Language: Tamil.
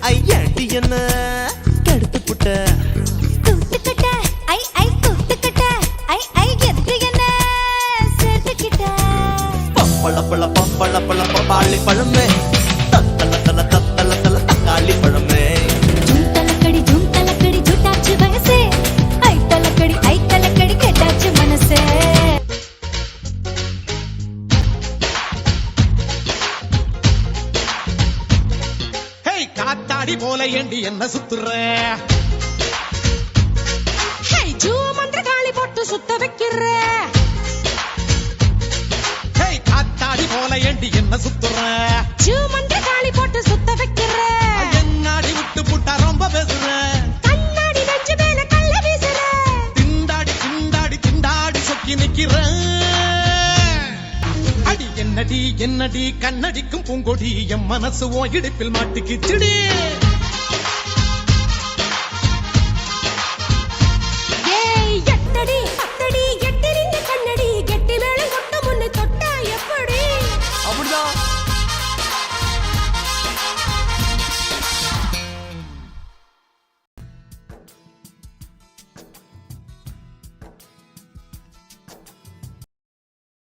ஐ ஏண்டி என்ன கெடுத்து புட்ட கூட்டுக்கிட்ட ஐ கூட்டுக்கிட்ட ஐ எது என்ன சேர்த்துக்கிட்ட பப்பள பப்பாளி பழமே தத்தல தக்காளி பழமே ஜூம் தலக்கடி ஜூட்டாச்சு வயசே ஐ தலக்கடி கேட்டாச்சு மனசே காத்தாடி போல ஏண்டி என்ன சுத்துற மந்திர காளி போட்டு சுத்த வைக்கிற காத்தாடி போல ஏண்டி என்ன சுத்துற மந்திர காளி போட்டு சுத்த வைக்கிற என்னாடி விட்டு புட்டா ரொம்ப பேசுற கண்ணாடி நெஞ்சு மேல கள்ள வீசுற திண்டாடி சொக்கி நிக்கிற அடி என்னடி கண்ணடிக்கும் பூங்கொடி என் மனசு ஓ இடுப்பில் மாட்டுக்குச்சுடி